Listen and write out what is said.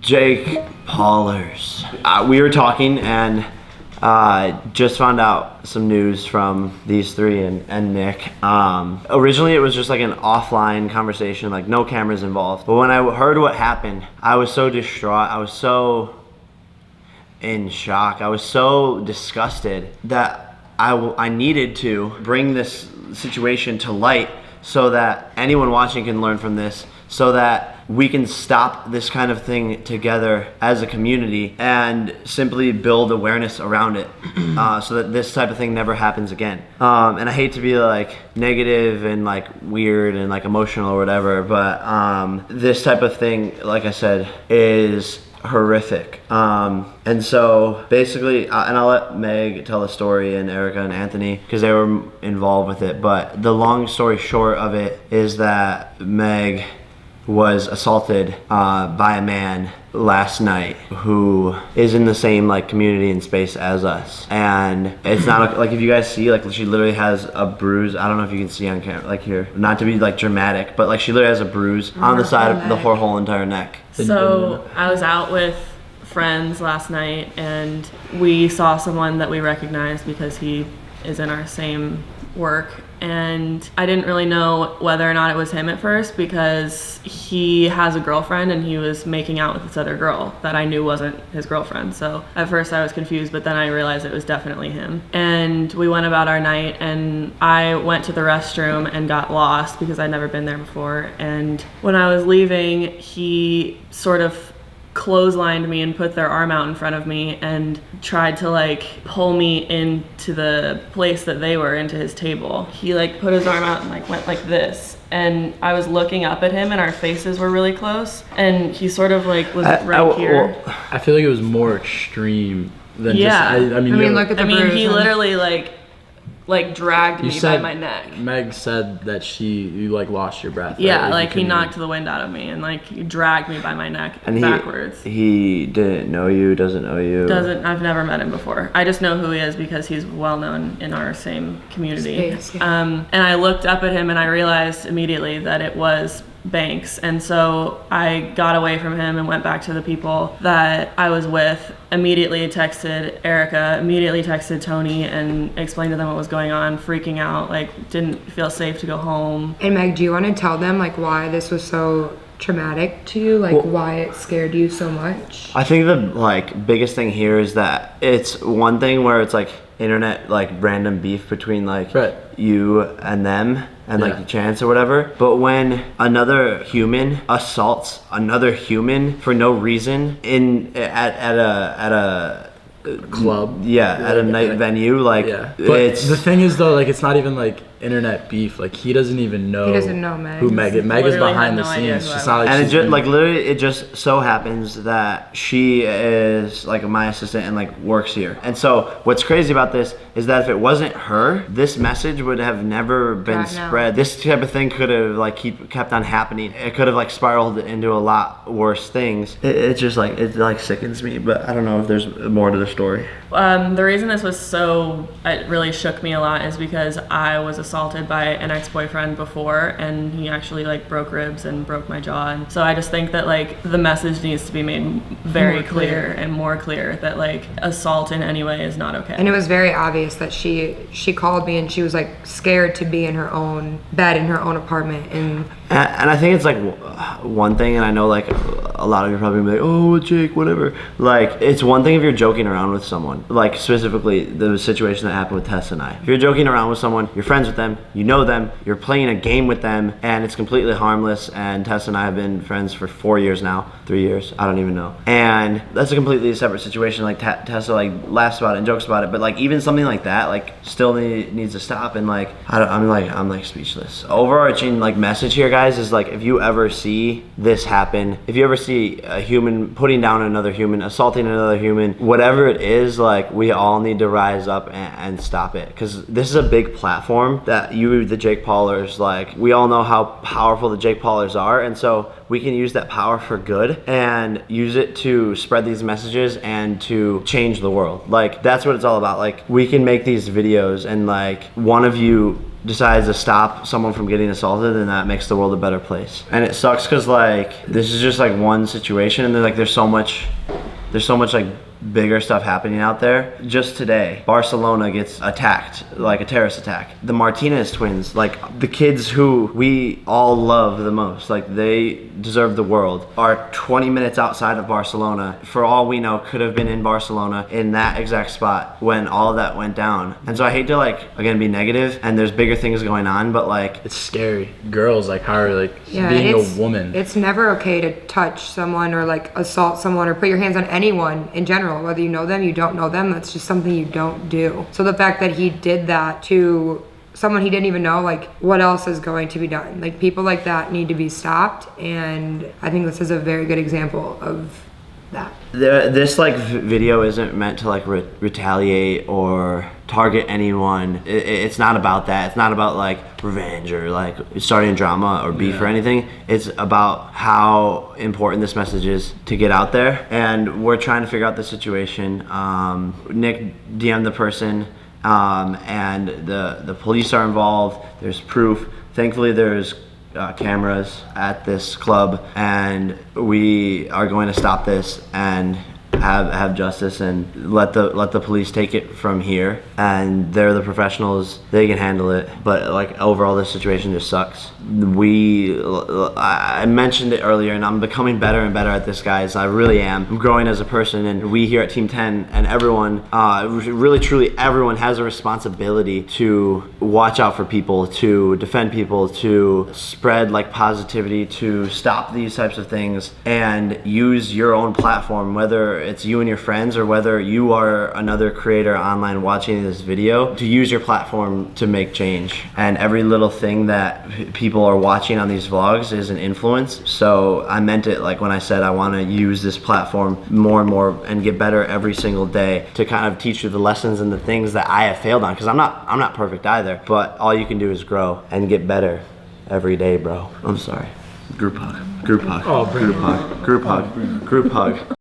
Jake Paulers. We were talking and just found out some news from these three and Nick. Originally it was just like an offline conversation, like no cameras involved. But when I heard what happened, I was so distraught. I was so in shock. I was so disgusted that I needed to bring this situation to light so that anyone watching can learn from this, so that we can stop this kind of thing together as a community and simply build awareness around it so that this type of thing never happens again. And I hate to be like negative and like weird and like emotional or whatever, but this type of thing, like I said, is horrific. And so basically, and I'll let Meg tell the story and Erica and Anthony because they were involved with it, but the long story short of it is that Meg was assaulted by a man last night who is in the same like community and space as us, and it's not like, if you guys see, like she literally has a bruise. I don't know if you can see on camera, like here, not to be like dramatic, but like she literally has a bruise on the side of her whole entire neck. So I was out with friends last night and we saw someone that we recognized because he is in our same work, and I didn't really know whether or not it was him at first because he has a girlfriend and he was making out with this other girl that I knew wasn't his girlfriend. So at first I was confused, but then I realized it was definitely him. And we went about our night and I went to the restroom and got lost because I'd never been there before. And when I was leaving, he sort of clotheslined me and put their arm out in front of me and tried to like pull me into the place that they were, into his table. He like put his arm out and like went like this, and I was looking up at him and our faces were really close, and he sort of like was right here. Well, I feel like it was more extreme than yeah. just, I mean, look at the bruise. He literally like dragged me by my neck. Meg said that you like lost your breath. Yeah, right? like he knocked the wind out of me and like he dragged me by my neck And backwards. He didn't know you, doesn't know you. I've never met him before. I just know who he is because he's well known in our same community. Space, yeah. And I looked up at him and I realized immediately that it was Banks, and so I got away from him and went back to the people that I was with, immediately texted Erica, immediately texted Tony and explained to them what was going on, freaking out, like didn't feel safe to go home. And Meg, do you want to tell them like why this was so traumatic to you, like why it scared you so much? I think the like biggest thing here is that it's one thing where it's like internet like random beef between like you and them and like chance or whatever, but when another human assaults another human for no reason at a club, at a night venue, like but it's the thing is though, like it's not even like internet beef, like he doesn't even know Meg. who Meg is. Meg is behind the scenes. It's not like, and it just like literally it just so happens that she is like my assistant and like works here. And so what's crazy about this is that if it wasn't her, this message would have never been spread. This type of thing could have like kept on happening. It could have like spiraled into a lot worse things. It just like it like sickens me, but I don't know if there's more to the story. The reason this was it really shook me a lot is because I was assaulted by an ex-boyfriend before, and he actually like broke ribs and broke my jaw, and so I just think that like the message needs to be made very clear and more clear that like assault in any way is not okay. And it was very obvious that she called me and she was like scared to be in her own bed in her own apartment, and I think it's like one thing, and I know like a lot of you are probably gonna be like, oh Jake, whatever. Like it's one thing if you're joking around with someone, like specifically the situation that happened with Tess and I. If you're joking around with someone, you're friends with them, you know them, you're playing a game with them, and it's completely harmless. And Tess and I have been friends for 4 years now, 3 years, I don't even know. And that's a completely separate situation. Like Tessa like laughs about it and jokes about it, but like even something like that like still needs to stop. And like I'm like speechless. Overarching like message here, guys, is like if you ever see this happen, if you ever see a human putting down another human, assaulting another human, whatever it is, like we all need to rise up and stop it, because this is a big platform that the Jake Paulers, like we all know how powerful the Jake Paulers are, and so we can use that power for good and use it to spread these messages and to change the world. Like that's what it's all about. Like we can make these videos, and like one of you decides to stop someone from getting assaulted, then that makes the world a better place. And it sucks because like this is just like one situation, and then like there's so much like bigger stuff happening out there. Just today, Barcelona gets attacked, like a terrorist attack. The Martinez twins, like the kids who we all love the most, like they deserve the world, are 20 minutes outside of Barcelona. For all we know, could have been in Barcelona in that exact spot when all of that went down. And so I hate to like, again, be negative, and there's bigger things going on, but like, It's scary. Girls, like, how are, like, Yeah, being it's, a woman. It's never okay to touch someone or like assault someone or put your hands on anyone in general, whether you know them, you don't know them. That's just something you don't do. So the fact that he did that to someone he didn't even know, like, what else is going to be done? Like, people like that need to be stopped, and I think this is a very good example of that. This like video isn't meant to like retaliate or target anyone. It's not about that. It's not about like revenge or like starting drama or beef or anything. It's about how important this message is to get out there, and we're trying to figure out the situation. Nick DM'd the person, and the police are involved. There's proof. Thankfully, there's cameras at this club, and we are going to stop this and have justice and let the police take it from here, and they're the professionals, they can handle it. But like overall, this situation just sucks. I mentioned it earlier, and I'm becoming better and better at this, guys. I really am. I'm growing as a person, and we here at Team 10 and everyone, really truly everyone, has a responsibility to watch out for people, to defend people, to spread like positivity, to stop these types of things, and use your own platform, whether it's you and your friends or whether you are another creator online watching this video, to use your platform to make change. And every little thing that people are watching on these vlogs is an influence. So I meant it like when I said I want to use this platform more and more and get better every single day to kind of teach you the lessons and the things that I have failed on, because I'm not perfect either, but all you can do is grow and get better every day, bro. I'm sorry. Group hug. Group hug. Oh, bring group hug. Group hug. Group hug.